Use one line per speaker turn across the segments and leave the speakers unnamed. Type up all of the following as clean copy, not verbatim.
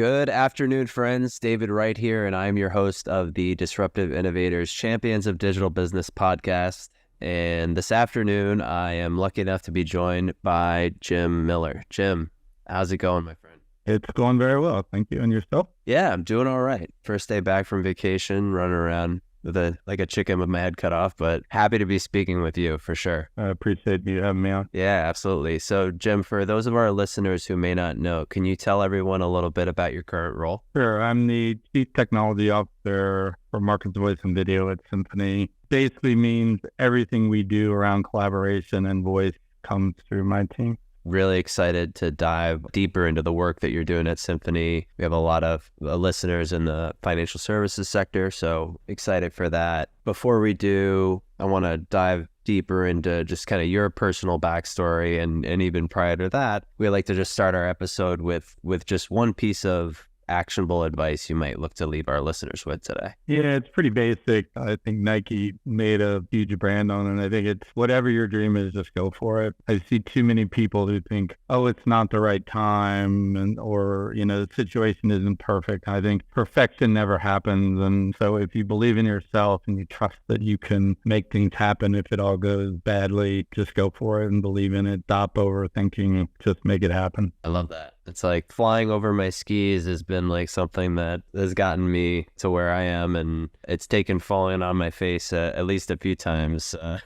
Good afternoon, friends. David Wright here, and I'm your host of the Disruptive Innovators Champions of Digital Business podcast. And this afternoon, I am lucky enough to be joined by Jim Miller. Jim, how's it going, my friend?
It's going very well. Thank you. And yourself?
Yeah, I'm doing all right. First day back from vacation, running around with like a chicken with my head cut off, but happy to be speaking with you for sure.
I appreciate you having me on.
Yeah, absolutely. So Jim, for those of our listeners who may not know, can you tell everyone a little bit about your current role?
Sure. I'm the Chief Technology Officer for Markets Voice and Video at Symphony. Basically means everything we do around collaboration and voice comes through my team.
Really excited to dive deeper into the work that you're doing at Symphony. We have a lot of listeners in the financial services sector, so excited for that. Before we do, I want to dive deeper into just kind of your personal backstory, and even prior to that, we like to just start our episode with just one piece of actionable advice you might look to leave our listeners with today.
Yeah, it's pretty basic. I think Nike made a huge brand on it. I think it's whatever your dream is, just go for it. I see too many people who think, oh, it's not the right time, or the situation isn't perfect. I think perfection never happens. And so if you believe in yourself and you trust that you can make things happen, if it all goes badly, just go for it and believe in it. Stop overthinking, just make it happen.
I love that. It's like flying over my skis has been like something that has gotten me to where I am, and it's taken falling on my face at least a few times, So,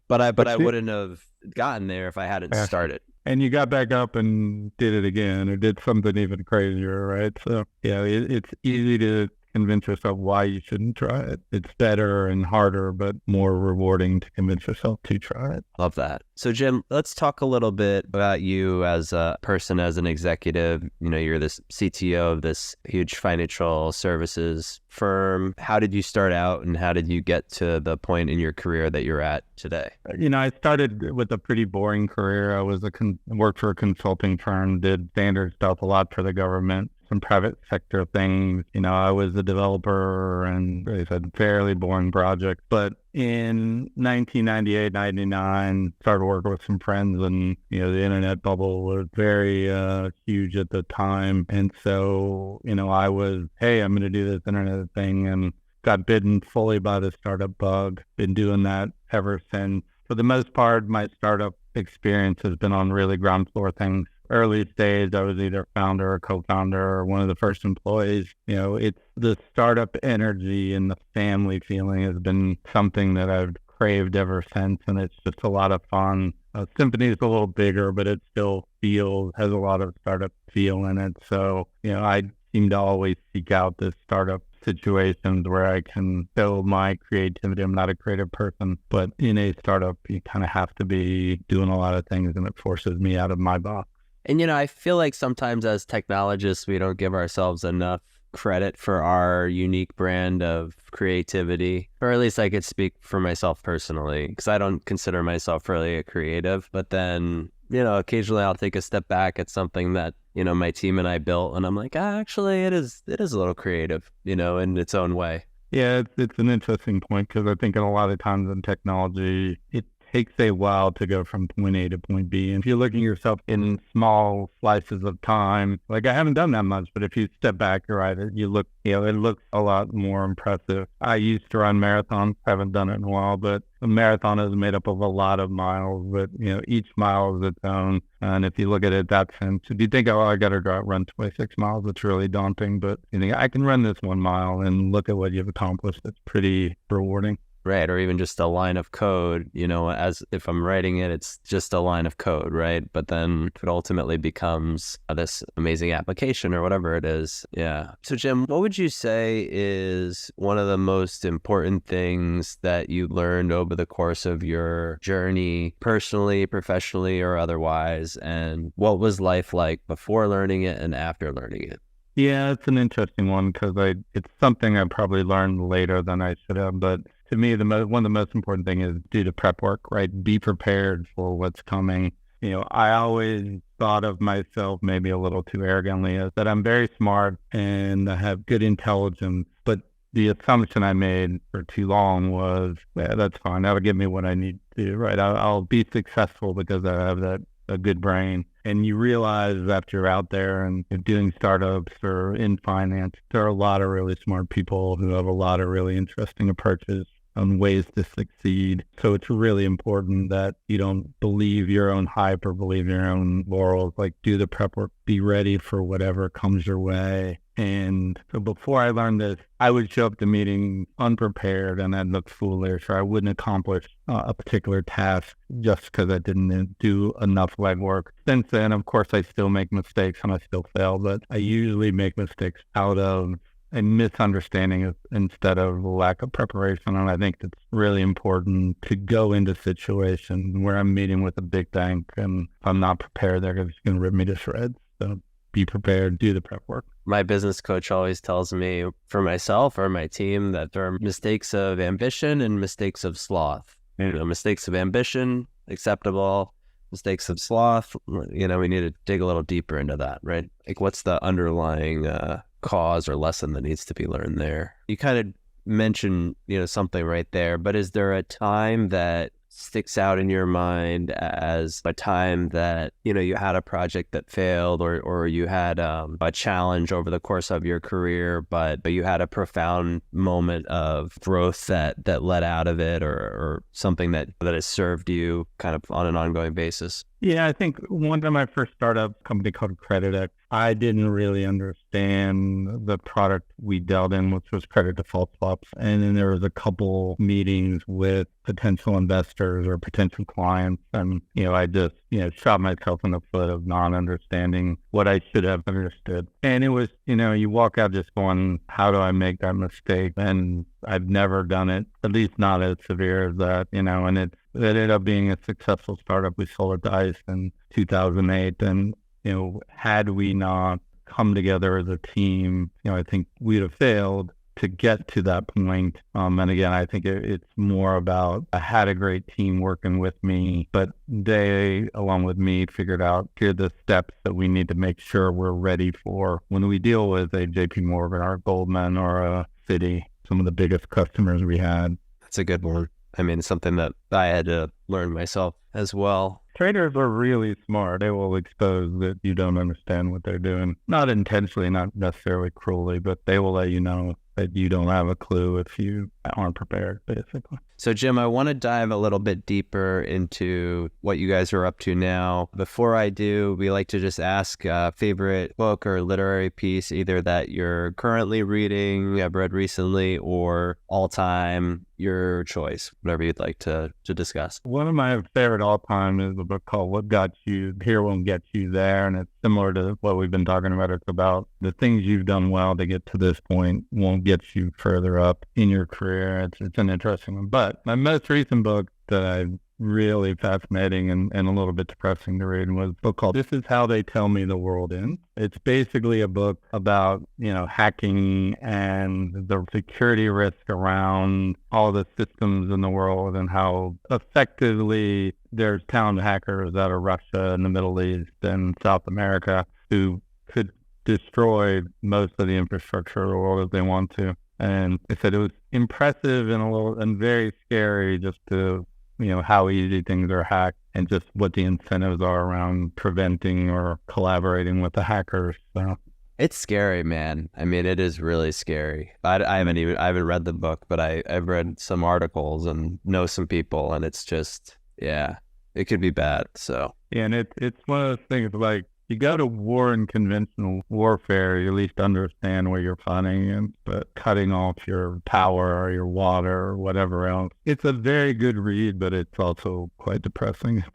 but I wouldn't have gotten there if I hadn't started.
And you got back up and did it again, or did something even crazier, right? So yeah, it's easy to convince yourself why you shouldn't try it. It's better and harder, but more rewarding to convince yourself to try it.
Love that. So Jim, let's talk a little bit about you as a person, as an executive. You're this CTO of this huge financial services firm. How did you start out, and how did you get to the point in your career that you're at today?
I started with a pretty boring career. I was worked for a consulting firm, did standard stuff, a lot for the government, some private sector things. I was a developer, and I said fairly boring project. But in 1998, 99, started working with some friends, and the internet bubble was very huge at the time. And so I was, hey, I'm going to do this internet thing, and got bitten fully by the startup bug. Been doing that ever since. For the most part, my startup experience has been on really ground floor things. Early stage, I was either founder or co-founder or one of the first employees. It's the startup energy and the family feeling has been something that I've craved ever since, and it's just a lot of fun. Symphony is a little bigger, but it still has a lot of startup feel in it. So, I seem to always seek out this startup situations where I can show my creativity. I'm not a creative person, but in a startup, you kind of have to be doing a lot of things, and it forces me out of my box.
And, I feel like sometimes as technologists, we don't give ourselves enough credit for our unique brand of creativity, or at least I could speak for myself personally, because I don't consider myself really a creative. But then, occasionally I'll take a step back at something that, my team and I built, and I'm like, actually, it is a little creative, in its own way.
Yeah, it's an interesting point, because I think a lot of times in technology, it takes a while to go from point A to point B. And if you're looking at yourself in small slices of time, like I haven't done that much, but if you step back, you're right, it looks a lot more impressive. I used to run marathons, haven't done it in a while, but a marathon is made up of a lot of miles, but each mile is its own. And if you look at it that sense, if you think, oh, I got to go out run 26 miles, it's really daunting. But you think, I can run this 1 mile and look at what you've accomplished. It's pretty rewarding.
Right. Or even just a line of code, as if I'm writing it, it's just a line of code, right? But then it ultimately becomes this amazing application or whatever it is. Yeah. So Jim, what would you say is one of the most important things that you learned over the course of your journey, personally, professionally, or otherwise? And what was life like before learning it and after learning it?
Yeah, it's an interesting one, because it's something I probably learned later than I should have. But to me, one of the most important things is do the prep work, right? Be prepared for what's coming. I always thought of myself maybe a little too arrogantly as that I'm very smart and I have good intelligence, but the assumption I made for too long was, yeah, that's fine. That'll give me what I need to do, right? I'll be successful because I have that a good brain. And you realize after you're out there and doing startups or in finance, there are a lot of really smart people who have a lot of really interesting approaches on ways to succeed. So it's really important that you don't believe your own hype or believe your own laurels. Like, do the prep work, be ready for whatever comes your way. And so before I learned this, I would show up to meetings unprepared and I'd look foolish, or I wouldn't accomplish a particular task just because I didn't do enough legwork. Since then, of course, I still make mistakes and I still fail, but I usually make mistakes out of a misunderstanding instead of lack of preparation. And I think it's really important to go into situations where I'm meeting with a big bank and if I'm not prepared, they're just going to rip me to shreds. So be prepared, do the prep work.
My business coach always tells me for myself or my team that there are mistakes of ambition and mistakes of sloth. You know, mistakes of ambition, acceptable. Mistakes of sloth, you know, we need to dig a little deeper into that, right? Like, what's the underlying cause or lesson that needs to be learned there? You kind of mentioned, you know, something right there, but is there a time that sticks out in your mind as a time that, you know, you had a project that failed or you had a challenge over the course of your career, but you had a profound moment of growth that led out of it, or something that has served you kind of on an ongoing basis?
Yeah, I think one of my first startup company called CreditX, I didn't really understand the product we dealt in, which was credit default swaps. And then there was a couple meetings with potential investors or potential clients. And, you know, I just, you know, shot myself in the foot of not understanding what I should have understood. And it was, you know, you walk out just going, how do I make that mistake? And I've never done it, at least not as severe as that, you know, and it ended up being a successful startup. We sold it to ICE in 2008. And, you know, had we not come together as a team, you know, I think we'd have failed to get to that point. And again, I think it's more about, I had a great team working with me, but they, along with me, figured out here are the steps that we need to make sure we're ready for when we deal with a JP Morgan or a Goldman or a Citi, some of the biggest customers we had.
That's a good one. I mean, something that I had to learn myself as well.
Traders are really smart. They will expose that you don't understand what they're doing. Not intentionally, not necessarily cruelly, but they will let you know that you don't have a clue if you aren't prepared, basically.
So, Jim, I want to dive a little bit deeper into what you guys are up to now. Before I do, we like to just ask a favorite book or literary piece, either that you're currently reading, have read recently, or all time, your choice, whatever you'd like to discuss.
One of my favorite all time is a book called What Got You Here Won't Get You There. And it's similar to what we've been talking about. It's about the things you've done well to get to this point won't get you further up in your career. It's an interesting one. But my most recent book that I really fascinating and a little bit depressing to read was a book called This Is How They Tell Me the World Ends. It's basically a book about, you know, hacking and the security risk around all the systems in the world and how effectively there's talented hackers out of Russia and the Middle East and South America who could destroy most of the infrastructure of the world if they want to. And I said it was impressive and very scary just to, you know, how easy things are hacked and just what the incentives are around preventing or collaborating with the hackers. So
it's scary, man. I mean, it is really scary. I haven't read the book, but I've read some articles and know some people, and it's just, yeah, it could be bad. So
yeah, and it's one of those things like, you go to war in conventional warfare, you at least understand where you're fighting in, but cutting off your power or your water or whatever else. It's a very good read, but it's also quite depressing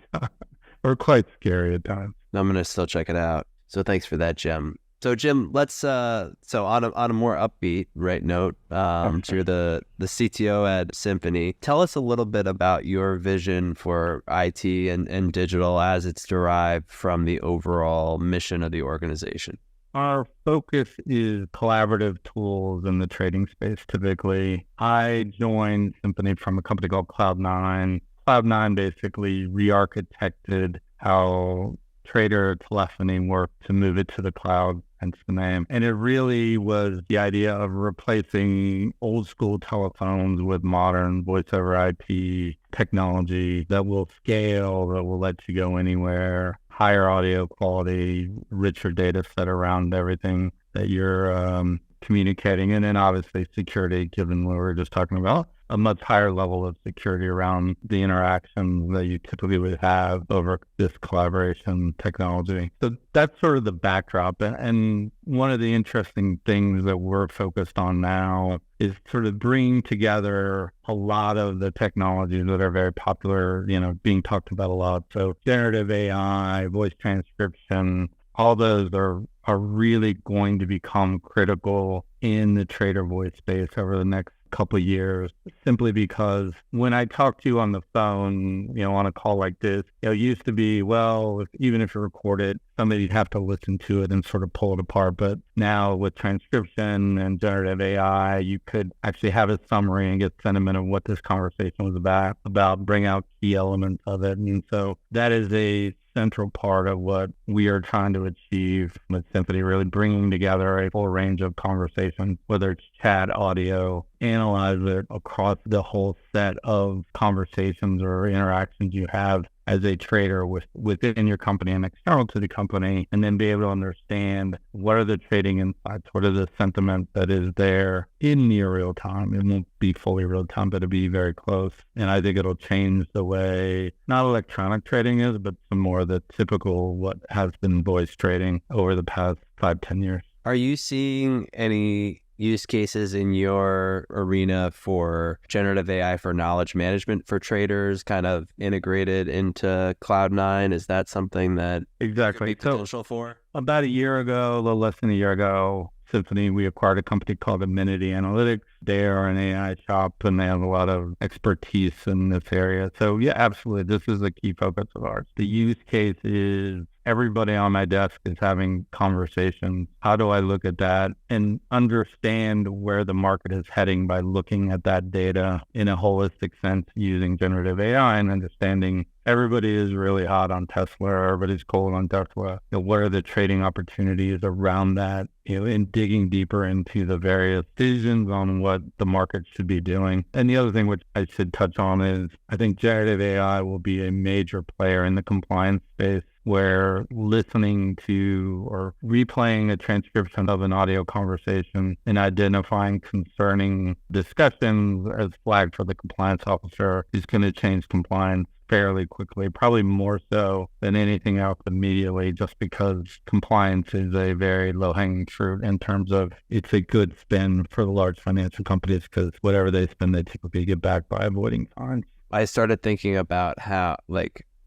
or quite scary at times.
I'm going to still check it out. So thanks for that, Jim. So Jim, let's so on a more upbeat note, so you're the CTO at Symphony. Tell us a little bit about your vision for IT and digital as it's derived from the overall mission of the organization.
Our focus is collaborative tools in the trading space. Typically, I joined Symphony from a company called Cloud9. Cloud9 basically re-architected how trader telephony worked to move it to the cloud. hence the name. And it really was the idea of replacing old school telephones with modern voice over IP technology that will scale, that will let you go anywhere, higher audio quality, richer data set around everything that you're communicating. And then obviously security, given what we were just talking about, a much higher level of security around the interactions that you typically would have over this collaboration technology. So that's sort of the backdrop. And one of the interesting things that we're focused on now is sort of bringing together a lot of the technologies that are very popular, being talked about a lot. So generative AI, voice transcription, all those are really going to become critical in the trader voice space over the next couple of years, simply because when I talk to you on the phone, on a call like this, it used to be, even if you record it, somebody'd have to listen to it and sort of pull it apart. But now with transcription and generative AI, you could actually have a summary and get sentiment of what this conversation was about, bring out key elements of it. And so that is a central part of what we are trying to achieve with Symphony, really bringing together a full range of conversations, whether it's chat, audio, analyze it across the whole set of conversations or interactions you have as a trader within your company and external to the company, and then be able to understand what are the trading insights, what are the sentiment that is there in near real time. It won't be fully real time, but it'll be very close. And I think it'll change the way not electronic trading is, but some more of the typical what has been voice trading over the past 5-10 years.
Are you seeing any use cases in your arena for generative AI for knowledge management for traders kind of integrated into Cloud9? Is that something that
exactly
could be potential for?
About a year ago, a little less than a year ago, Symphony, we acquired a company called Amenity Analytics. They are an AI shop and they have a lot of expertise in this area. So yeah, absolutely. This is a key focus of ours. The use case is everybody on my desk is having conversations. How do I look at that and understand where the market is heading by looking at that data in a holistic sense using generative AI and understanding everybody is really hot on Tesla, everybody's cold on Tesla. What are the trading opportunities around that? And digging deeper into the various decisions on what the market should be doing. And the other thing which I should touch on is I think generative AI will be a major player in the compliance space, where listening to or replaying a transcription of an audio conversation and identifying concerning discussions as flagged for the compliance officer is going to change compliance fairly quickly, probably more so than anything else immediately, just because compliance is a very low-hanging fruit in terms of it's a good spin for the large financial companies because whatever they spend, they typically get back by avoiding fines.
I started thinking about how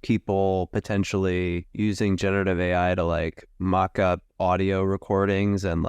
people potentially using generative AI to mock up audio recordings and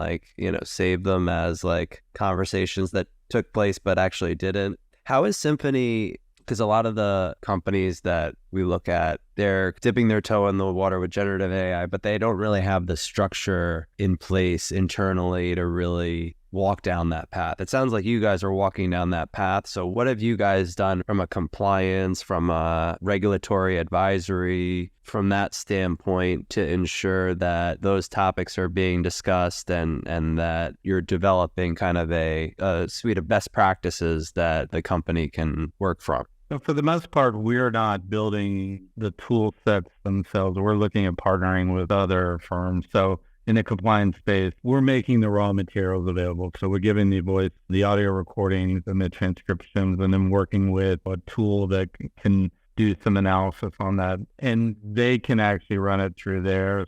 save them as conversations that took place but actually didn't. How is Symphony, because a lot of the companies that we look at, they're dipping their toe in the water with generative AI, but they don't really have the structure in place internally to really walk down that path. It sounds like you guys are walking down that path. So what have you guys done from a compliance, from a regulatory advisory, from that standpoint to ensure that those topics are being discussed and that you're developing kind of a suite of best practices that the company can work from?
So for the most part, we're not building the tool sets themselves. We're looking at partnering with other firms. So in the compliance space, we're making the raw materials available. So we're giving the voice, the audio recordings and the transcriptions, and then working with a tool that can do some analysis on that. And they can actually run it through theirs.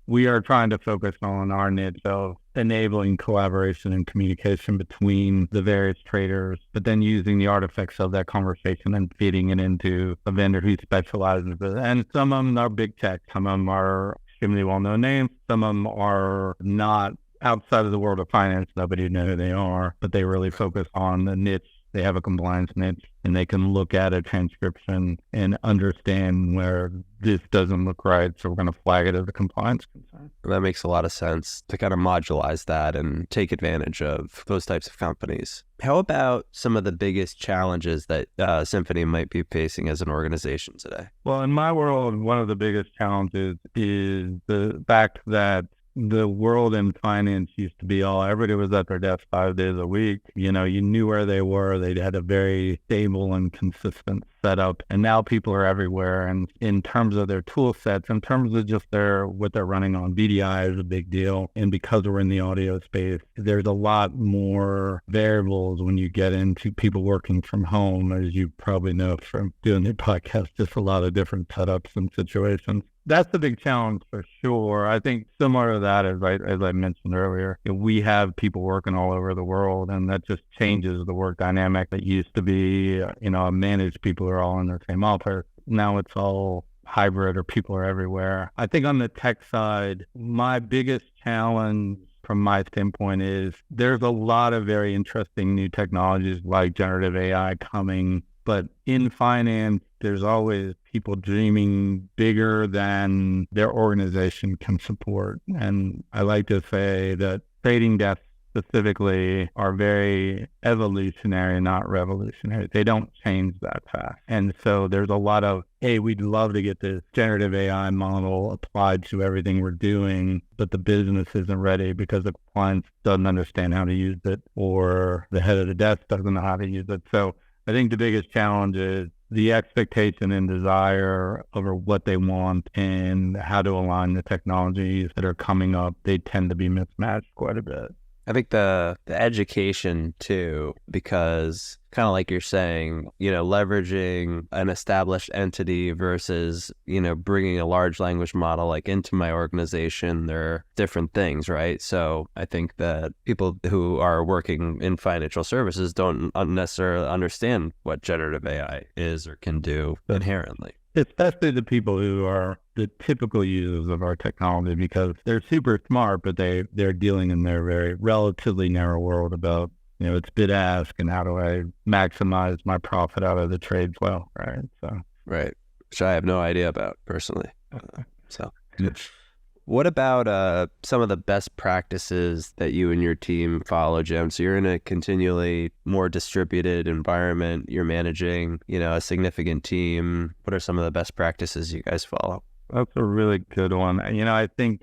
We are trying to focus on our niche of enabling collaboration and communication between the various traders, but then using the artifacts of that conversation and feeding it into a vendor who specializes in it. And some of them are big tech, some of them are extremely well-known names, some of them are not outside of the world of finance. Nobody knows who they are, but they really focus on the niche. They have a compliance niche and they can look at a transcription and understand where this doesn't look right. So we're going to flag it as a compliance concern.
That makes a lot of sense to kind of modularize that and take advantage of those types of companies. How about some of the biggest challenges that Symphony might be facing as an organization today?
Well, in my world, one of the biggest challenges is the fact that the world in finance used to be everybody was at their desk 5 days a week. You knew where they were. They had a very stable and consistent setup. And now people are everywhere. And in terms of their tool sets, in terms of just what they're running on, VDI is a big deal. And because we're in the audio space, there's a lot more variables when you get into people working from home, as you probably know from doing the podcast, just a lot of different setups and situations. That's the big challenge for sure. I think similar to that, as I mentioned earlier, we have people working all over the world, and that just changes the work dynamic. That used to be, managed people are all in their same office. Now it's all hybrid, or people are everywhere. I think on the tech side, my biggest challenge from my standpoint is there's a lot of very interesting new technologies like generative AI coming. But in finance, there's always people dreaming bigger than their organization can support. And I like to say that trading desks specifically are very evolutionary, not revolutionary. They don't change that fast. And so there's a lot of, hey, we'd love to get this generative AI model applied to everything we're doing, but the business isn't ready because the client doesn't understand how to use it, or the head of the desk doesn't know how to use it. So I think the biggest challenge is the expectation and desire over what they want and how to align the technologies that are coming up. They tend to be mismatched quite a bit.
I think the education too, because kind of like you're saying, leveraging an established entity versus, bringing a large language model like into my organization, they're different things, right? So I think that people who are working in financial services don't necessarily understand what generative AI is or can do inherently.
Especially the people who are the typical users of our technology, because they're super smart, but they're dealing in their very relatively narrow world about, it's bid ask and how do I maximize my profit out of the trade flow, right? So
right, which I have no idea about personally. What about some of the best practices that you and your team follow, Jim? So you're in a continually more distributed environment. You're managing, a significant team. What are some of the best practices you guys follow?
That's a really good one. I think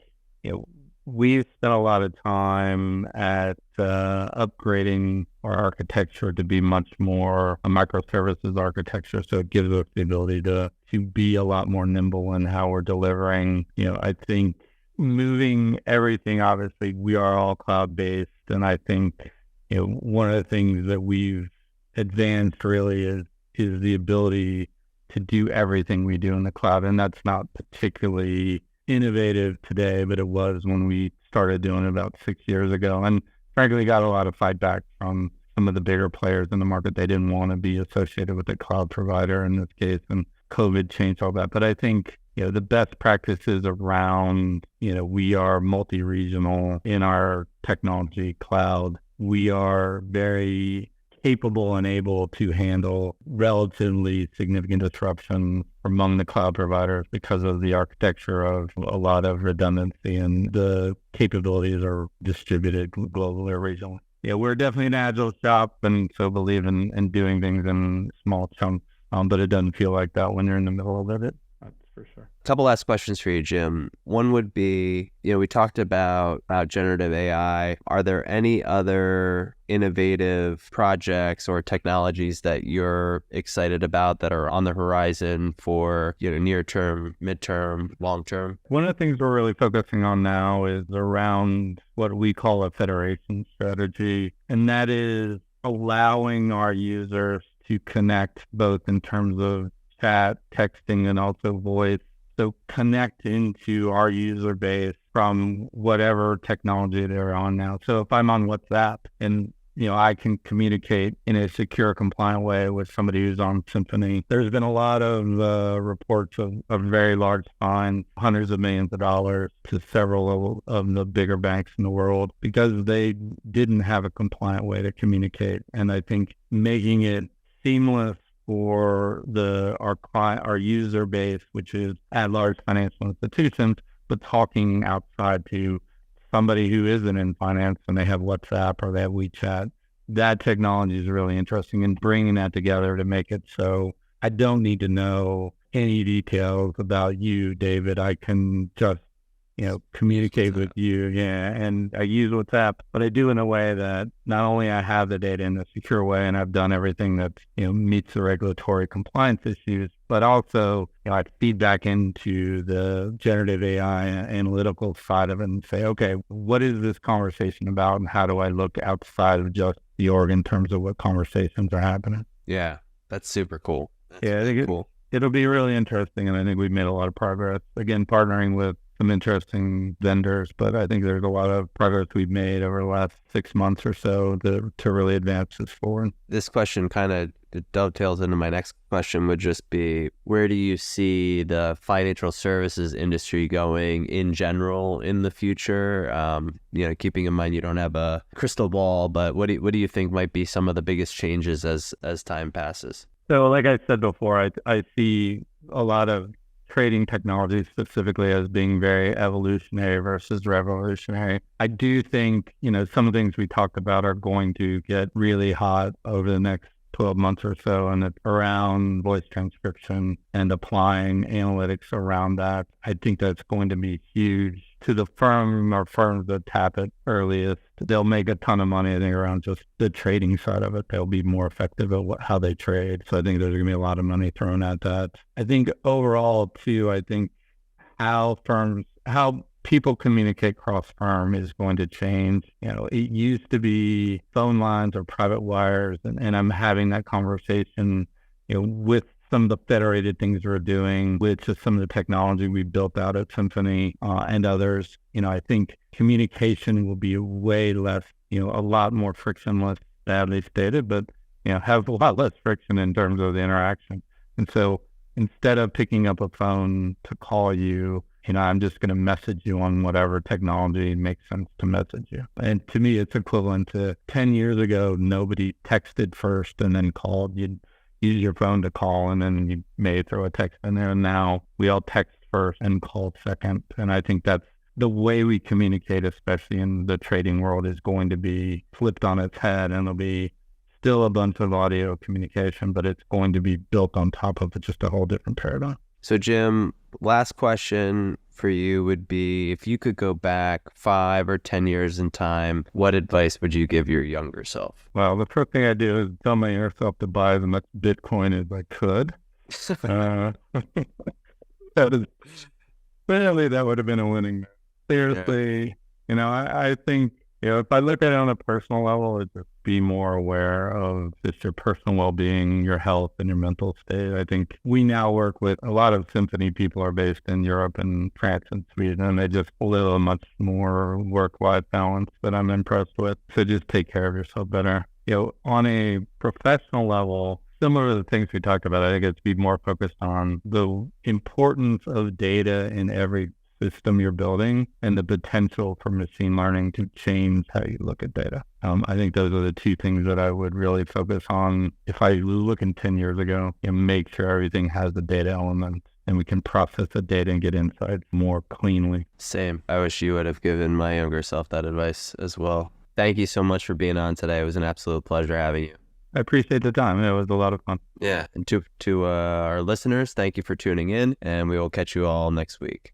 we've spent a lot of time at upgrading our architecture to be much more a microservices architecture. So it gives us the ability to be a lot more nimble in how we're delivering. I think moving everything, obviously, we are all cloud-based. And I think, one of the things that we've advanced really is the ability to do everything we do in the cloud. And that's not particularly innovative today, but it was when we started doing it about 6 years ago. And frankly, got a lot of feedback from some of the bigger players in the market. They didn't want to be associated with a cloud provider in this case, and COVID changed all that. But I think, the best practices around, we are multi-regional in our technology cloud. We are very capable and able to handle relatively significant disruption among the cloud providers because of the architecture of a lot of redundancy, and the capabilities are distributed globally or regionally. Yeah, we're definitely an agile shop, and so believe in doing things in small chunks, but it doesn't feel like that when you're in the middle of it. That's for sure.
A couple last questions for you, Jim. One would be, we talked about generative AI. Are there any other innovative projects or technologies that you're excited about that are on the horizon for, near term, midterm, long term?
One of the things we're really focusing on now is around what we call a federation strategy, and that is allowing our users to connect both in terms of chat, texting, and also voice. So connect into our user base from whatever technology they're on now. So if I'm on WhatsApp and, I can communicate in a secure, compliant way with somebody who's on Symphony. There's been a lot of reports of very large fines, hundreds of millions of dollars to several of the bigger banks in the world because they didn't have a compliant way to communicate. And I think making it seamless for our user base, which is at large financial institutions, but talking outside to somebody who isn't in finance and they have WhatsApp or they have WeChat. That technology is really interesting, and bringing that together to make it so I don't need to know any details about you, David. I can just, communicate with you. Yeah. And I use WhatsApp, but I do in a way that not only I have the data in a secure way and I've done everything that, meets the regulatory compliance issues, but also, I feed back into the generative AI analytical side of it and say, okay, what is this conversation about? And how do I look outside of just the org in terms of what conversations are happening?
Yeah, that's super cool.
I think
cool.
It'll be really interesting. And I think we've made a lot of progress. Again, partnering with some interesting vendors, but I think there's a lot of progress we've made over the last 6 months or so to really advance this forward.
This question kind of dovetails into my next question, would just be, where do you see the financial services industry going in general in the future? Keeping in mind you don't have a crystal ball, but what do you think might be some of the biggest changes as time passes?
So like I said before, I see a lot of trading technology specifically as being very evolutionary versus revolutionary. I do think, some of the things we talked about are going to get really hot over the next 12 months or so, and it's around voice transcription and applying analytics around that. I think that's going to be huge to the firm or firms that tap it earliest. They'll make a ton of money, I think, around just the trading side of it. They'll be more effective at how they trade. So I think there's going to be a lot of money thrown at that. I think overall, too, how people communicate cross-firm is going to change. It used to be phone lines or private wires, and I'm having that conversation, with some of the federated things we're doing, with just some of the technology we built out at Symphony and others. I think communication will be way less, a lot more frictionless, badly stated, but, have a lot less friction in terms of the interaction. And so instead of picking up a phone to call you, I'm just going to message you on whatever technology makes sense to message you. And to me, it's equivalent to 10 years ago, nobody texted first and then called. You'd use your phone to call, and then you may throw a text in there. And now we all text first and call second. And I think that's the way we communicate, especially in the trading world, is going to be flipped on its head, and it'll be still a bunch of audio communication, but it's going to be built on top of just a whole different paradigm.
So Jim, last question for you would be, if you could go back 5 or 10 years in time, what advice would you give your younger self?
Well, the first thing I do is tell my younger self to buy as much Bitcoin as I could. That would have been a winning. Seriously, I think, if I look at it on a personal level, it's just be more aware of just your personal well-being, your health, and your mental state. I think we now work with a lot of Symphony people are based in Europe and France and Sweden, and they just live a much more work-life balance that I'm impressed with. So just take care of yourself better. On a professional level, similar to the things we talked about, I think it's be more focused on the importance of data in every system you're building and the potential for machine learning to change how you look at data. I think those are the two things that I would really focus on. If I look in 10 years ago, make sure everything has the data element and we can process the data and get insights more cleanly.
Same. I wish you would have given my younger self that advice as well. Thank you so much for being on today. It was an absolute pleasure having you.
I appreciate the time. It was a lot of fun.
Yeah. And to our listeners, thank you for tuning in, and we will catch you all next week.